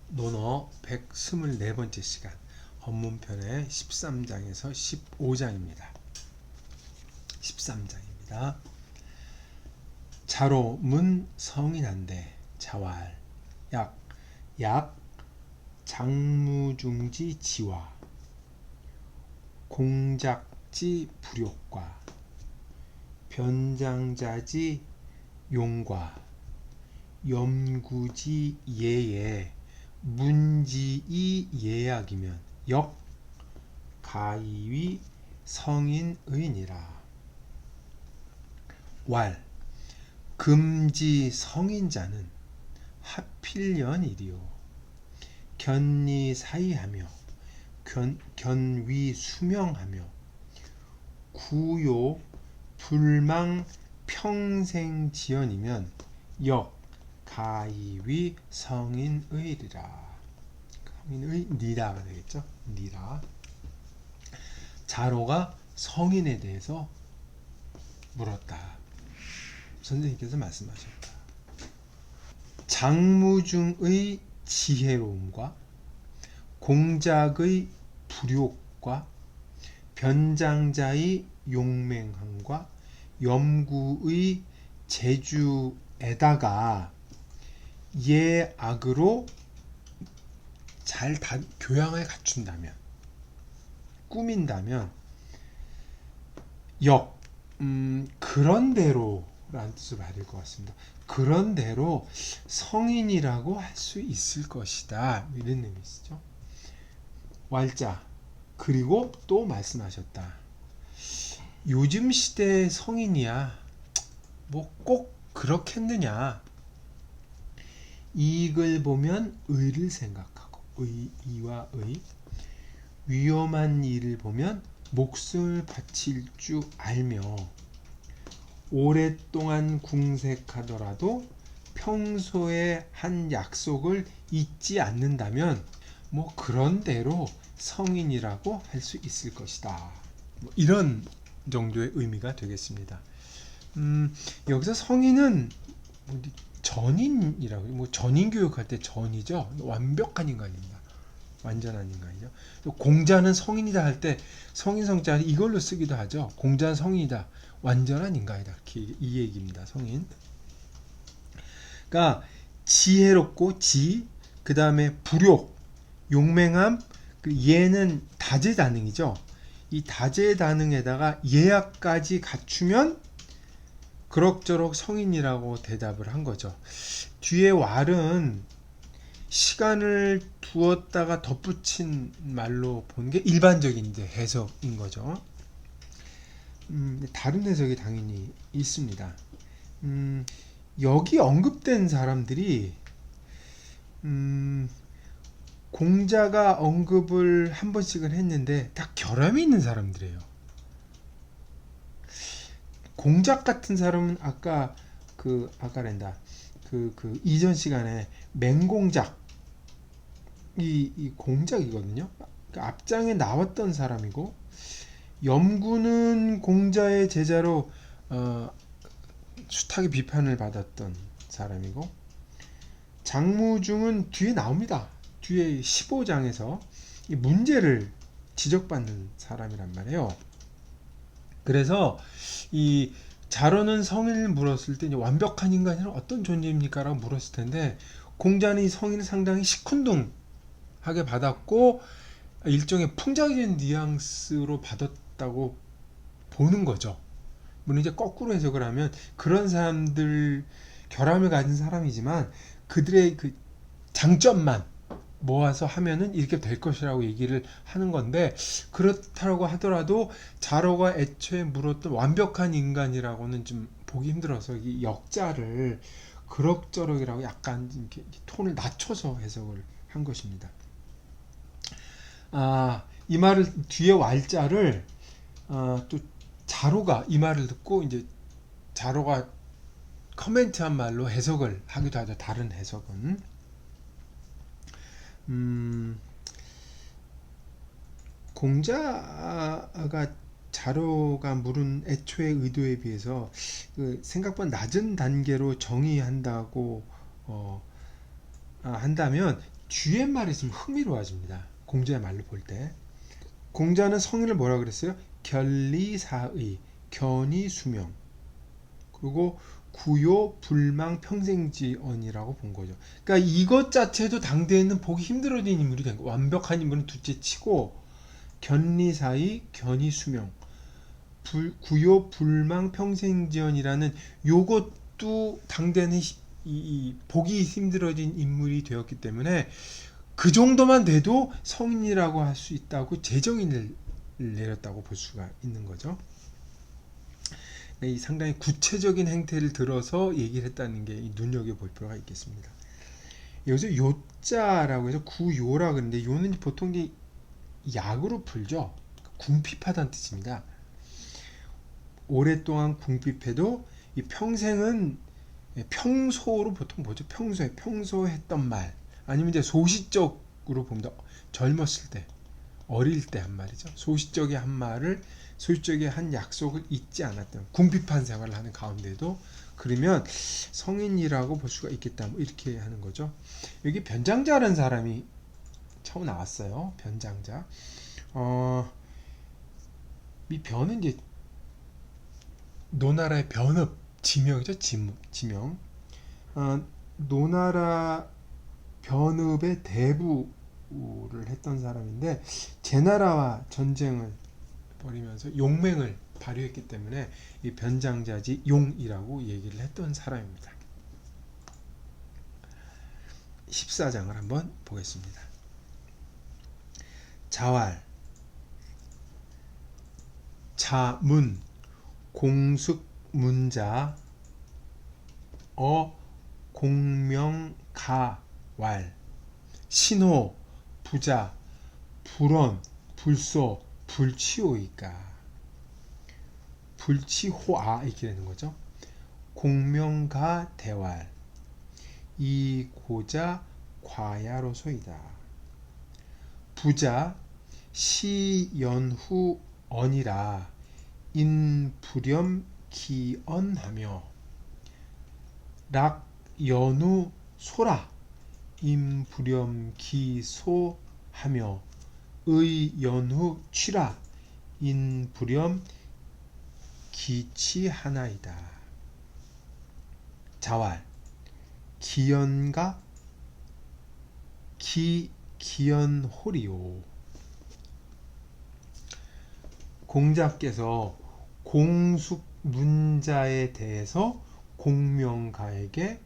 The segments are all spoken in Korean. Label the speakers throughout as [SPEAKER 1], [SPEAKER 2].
[SPEAKER 1] 논어 124번째 시간 헌문편의 13장에서 15장입니다. 13장입니다. 자로 문 성인한데 자왈 약 장무중지 지화 공작지 불욕과 변장자지 용과 염구지 예에 문지이 예약이면 역 가이위 성인의니라. 왈 금지 성인자는 하필연일이요 견리 사이하며 견위 수명하며 구요 불망 평생지연이면 역 가이위 성인의리라. 성인의 니라가 되겠죠. 니라. 자로가 성인에 대해서 물었다. 선생님께서 말씀하셨다. 장무중의 지혜로움과 공작의 불욕과 변장자의 용맹함과 염구의 재주에다가 예악으로 잘 교양을 갖춘다면, 꾸민다면 그런대로 라는 뜻을 받을 것 같습니다. 그런대로 성인이라고 할 수 있을 것이다, 이런 의미시죠. 왈자 그리고 또 말씀하셨다. 요즘 시대의 성인이야 뭐 꼭 그렇겠느냐. 이익을 보면 의를 생각하고 의와 의, 위험한 일을 보면 목숨을 바칠 줄 알며 오랫동안 궁색하더라도 평소에 한 약속을 잊지 않는다면 뭐 그런대로 성인이라고 할 수 있을 것이다. 뭐 이런 정도의 의미가 되겠습니다. 여기서 성인은 전인이라고, 뭐 전인 교육할 때 전이죠. 완벽한 인간입니다. 완전한 인간이죠. 또 공자는 성인이다 할 때 성인 성자 이걸로 쓰기도 하죠. 공자는 성인이다. 완전한 인간이다. 이렇게 이 얘기입니다. 성인. 그러니까 지혜롭고 그 다음에 불욕, 용맹함, 예는 다재다능이죠. 이 다재다능에다가 예약까지 갖추면 그럭저럭 성인이라고 대답을 한 거죠. 뒤에 왈은 시간을 두었다가 덧붙인 말로 본 게 일반적인 이제 해석인 거죠. 다른 해석이 당연히 있습니다. 여기 언급된 사람들이 공자가 언급을 한 번씩은 했는데 다 결함이 있는 사람들이에요. 공작 같은 사람은 아까랜다. 그 이전 시간에 맹공작 이 공작이거든요. 그 앞장에 나왔던 사람이고, 염구는 공자의 제자로 숱하게 비판을 받았던 사람이고, 장무중은 뒤에 나옵니다. 뒤에 15장에서 이 문제를 지적받는 사람이란 말이에요. 그래서 이 자로는 성인을 물었을 때 이제 완벽한 인간이란 어떤 존재입니까? 라고 물었을 텐데, 공자는 이 성인을 상당히 시큰둥하게 받았고 일종의 풍자적인 뉘앙스로 받았다고 보는 거죠. 물론 이제 거꾸로 해석을 하면 그런 사람들, 결함을 가진 사람이지만 그들의 그 장점만 모아서 하면은 이렇게 될 것이라고 얘기를 하는 건데, 그렇다고 하더라도 자로가 애초에 물었던 완벽한 인간이라고는 좀 보기 힘들어서 이 역자를 그럭저럭이라고 약간 이렇게 톤을 낮춰서 해석을 한 것입니다. 이 말을 뒤에 왈자를 또 자로가 이 말을 듣고 이제 자로가 커멘트한 말로 해석을 하기도 하죠. 다른 해석은 공자가 자로가 물은 애초의 의도에 비해서 생각보다 낮은 단계로 정의한다고 한다면 뒤에 말이 좀 흥미로워집니다. 공자의 말로 볼 때. 공자는 성인을 뭐라 그랬어요? 견리사의, 견이수명, 그리고 구요 불망 평생지언이라고 본 거죠. 그러니까 이것 자체도 당대에는 보기 힘들어진 인물이 된 거예요. 완벽한 인물은 둘째치고 견리사의, 견이수명, 구요 불망 평생지언이라는 요것도 당대는 보기 힘들어진 인물이 되었기 때문에 그 정도만 돼도 성인이라고 할 수 있다고 제정인을 내렸다고 볼 수가 있는 거죠. 이 상당히 구체적인 행태를 들어서 얘기를 했다는 게 눈여겨볼 필요가 있겠습니다. 여기서 요자라고 해서 구요라 그러는데 요는 보통 약으로 풀죠. 궁핍하다는 뜻입니다. 오랫동안 궁핍해도 이 평생은 평소로 보통 뭐죠? 평소에 했던 말, 아니면 이제 소시적으로 봅니다. 젊었을 때, 어릴 때 한 말이죠. 소시적의 한 말을, 소시적의 한 약속을 잊지 않았던 궁핍한 생활을 하는 가운데도 그러면 성인이라고 볼 수가 있겠다. 뭐 이렇게 하는 거죠. 여기 변장자라는 사람이 처음 나왔어요. 변장자. 이 변은 이제 노나라의 변읍 지명이죠. 지명. 노나라 변읍의 대부를 했던 사람인데 제나라와 전쟁을 벌이면서 용맹을 발휘했기 때문에 이 변장자지 용이라고 얘기를 했던 사람입니다. 14장을 한번 보겠습니다. 자왈, 자문, 공숙문자, 공명가왈, 신호, 부자, 불원, 불소, 불치호이까. 불치호아 이렇게 되는 거죠. 공명가 대왈, 이고자 과야로소이다. 부자 시연후 언이라 인불염 기언하며 락연우 소라 인불염 기소하며 의연후 취라 인불염 기치하나이다. 자왈 기연가 기연호리요. 공자께서 공숙문자에 대해서 공명가에게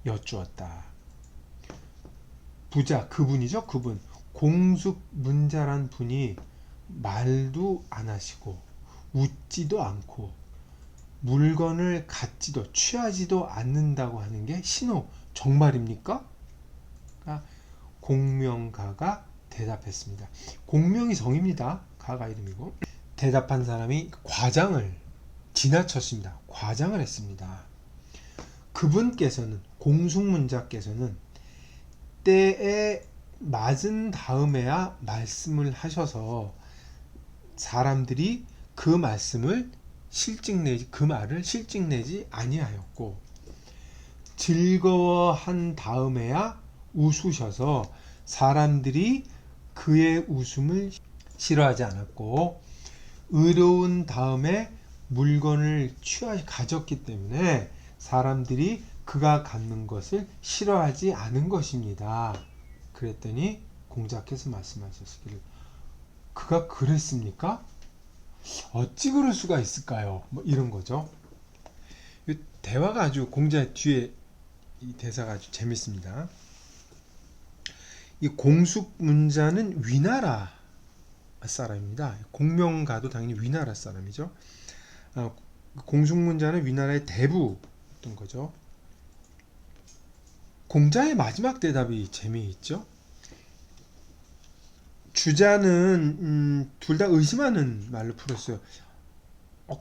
[SPEAKER 1] 여쭈었다. 부자, 그분이죠. 그분. 공숙문자란 분이 말도 안 하시고 웃지도 않고 물건을 갖지도 취하지도 않는다고 하는 게 신호 정말입니까? 그러니까 공명가가 대답했습니다. 공명이 성입니다. 가가 이름이고 대답한 사람이 과장을 지나쳤습니다. 과장을 했습니다. 그분께서는 공숙문자께서는 때에 맞은 다음에야 말씀을 하셔서 사람들이 그 말씀을 그 말을 실직내지 아니하였고 즐거워한 다음에야 웃으셔서 사람들이 그의 웃음을 싫어하지 않았고 의로운 다음에 물건을 가졌기 때문에 사람들이 그가 갖는 것을 싫어하지 않은 것입니다. 그랬더니 공자께서 말씀하셨기를 그가 그랬습니까? 어찌 그럴 수가 있을까요? 뭐 이런 거죠. 이 대화가 아주 공자의 뒤에 이 대사가 아주 재밌습니다. 이 공숙문자는 위나라 사람입니다. 공명가도 당연히 위나라 사람이죠. 공숙문자는 위나라의 대부였던 거죠. 공자의 마지막 대답이 재미있죠. 주자는 둘 다 의심하는 말로 풀었어요.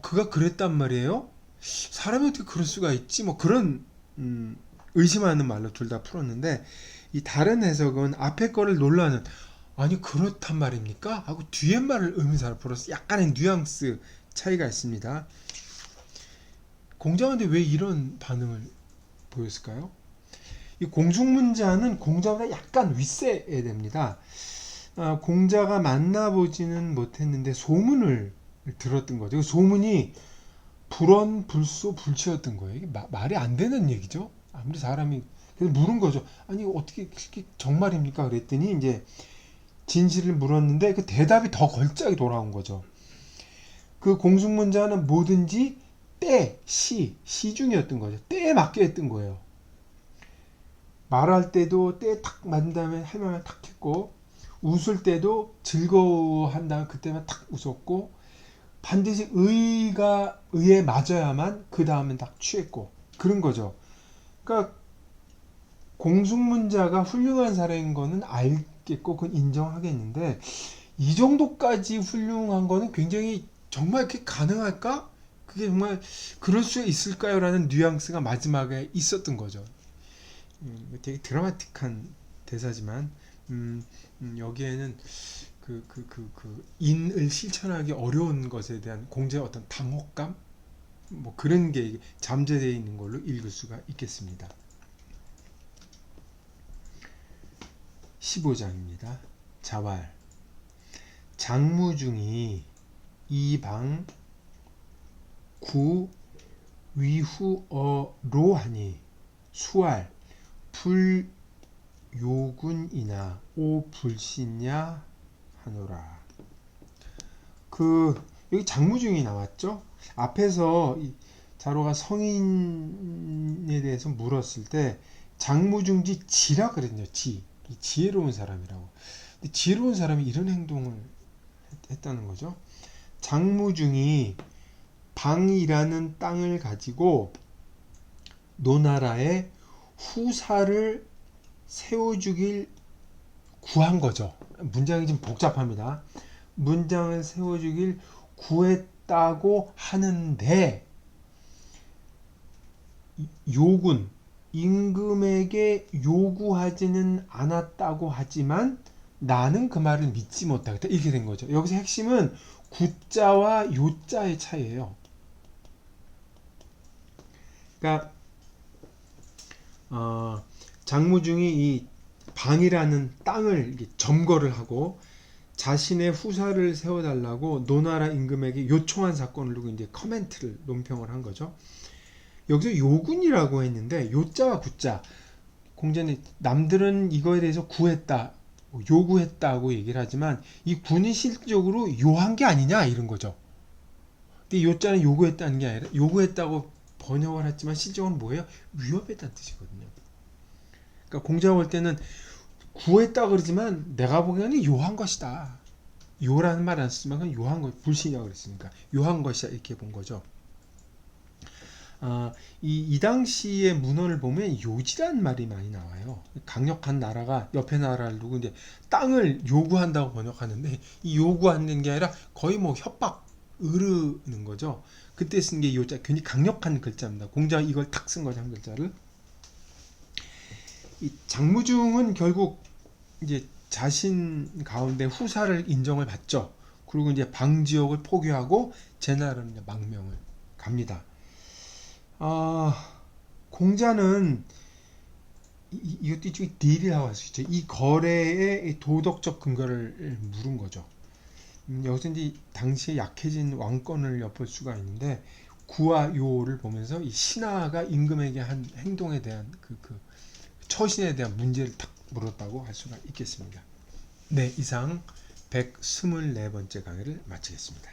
[SPEAKER 1] 그가 그랬단 말이에요? 사람이 어떻게 그럴 수가 있지? 뭐 그런 의심하는 말로 둘 다 풀었는데 이 다른 해석은 앞에 거를 놀라는 아니 그렇단 말입니까? 하고 뒤에 말을 의미사로 풀어서 약간의 뉘앙스 차이가 있습니다. 공자한테 왜 이런 반응을 보였을까요? 이 공중문자는 공자보다 약간 윗세야 됩니다. 공자가 만나보지는 못했는데 소문을 들었던 거죠. 그 소문이 불언불소 불치였던 거예요. 이게 말이 안 되는 얘기죠. 아무리 사람이 그래서 물은 거죠. 아니 어떻게 그게 정말입니까? 그랬더니 이제 진실을 물었는데 그 대답이 더 걸작이 돌아온 거죠. 그 공중문자는 뭐든지 시중이었던 거죠. 때에 맞게 했던 거예요. 말할 때도 때에 탁 맞는 다음에 할 말만 탁 했고, 웃을 때도 즐거워한 다음에 그때만 탁 웃었고, 반드시 의에 맞아야만 그 다음엔 딱 취했고, 그런 거죠. 그러니까 공중문자가 훌륭한 사람인 거는 알겠고 그건 인정하겠는데, 이 정도까지 훌륭한 거는 굉장히 정말 그게 가능할까? 그게 정말 그럴 수 있을까요? 라는 뉘앙스가 마지막에 있었던 거죠. 되게 드라마틱한 대사지만 여기에는 인을 실천하기 어려운 것에 대한 공자의 어떤 당혹감 뭐 그런 게 잠재되어 있는 걸로 읽을 수가 있겠습니다. 15장입니다. 자왈 장무중이 이방 구 위후어로 하니 수알 불요군이나 오 불신냐 하노라. 여기 장무중이 나왔죠. 앞에서 자로가 성인에 대해서 물었을 때 장무중지 지라 그랬네요. 지혜로운 사람이라고. 근데 지혜로운 사람이 이런 행동을 했다는 거죠. 장무중이 방이라는 땅을 가지고 노나라에 후사를 세워주길 구한 거죠. 문장이 좀 복잡합니다. 문장을 세워주길 구했다고 하는데 요군 임금에게 요구하지는 않았다고 하지만 나는 그 말을 믿지 못하겠다. 이렇게 된 거죠. 여기서 핵심은 구자와 요자의 차이예요. 그러니까 장무중이 이 방이라는 땅을 점거를 하고 자신의 후사를 세워달라고 노나라 임금에게 요청한 사건을 두고 이제 커멘트를 논평을 한 거죠. 여기서 요군이라고 했는데 요자와 구자 공자는 남들은 이거에 대해서 구했다 요구했다고 얘기를 하지만 이 군이 실질적으로 요한 게 아니냐 이런 거죠. 근데 요자는 요구했다는 게 아니라 요구했다고 번역을 했지만 실적은 뭐예요? 위협했다는 뜻이거든요. 그러니까 공자가 볼 때는 구했다 그러지만 내가 보기에는 요한 것이다. 요라는 말 안 쓰지만 요한 것 불신이라고 그랬으니까 요한 것이다 이렇게 본 거죠. 이 당시의 문헌을 보면 요지란 말이 많이 나와요. 강력한 나라가 옆에 나라를 두고 이제 땅을 요구한다고 번역하는데 이 요구하는 게 아니라 거의 뭐 협박 으르는 거죠. 그때 쓴 게 요자 굉장히 강력한 글자입니다. 공자가 이걸 탁 쓴 거죠, 한 글자를. 이 장무중은 결국 이제 자신 가운데 후사를 인정을 받죠. 그리고 이제 방지역을 포기하고 제나라로 망명을 갑니다. 공자는 이것도 이쪽에 딜이라고 할 수 있죠. 이 거래의 도덕적 근거를 물은 거죠. 여기서 이제 당시에 약해진 왕권을 엿볼 수가 있는데 구와 요를 보면서 이 신하가 임금에게 한 행동에 대한 그 처신에 대한 문제를 딱 물었다고 할 수가 있겠습니다. 네, 이상 124번째 강의를 마치겠습니다.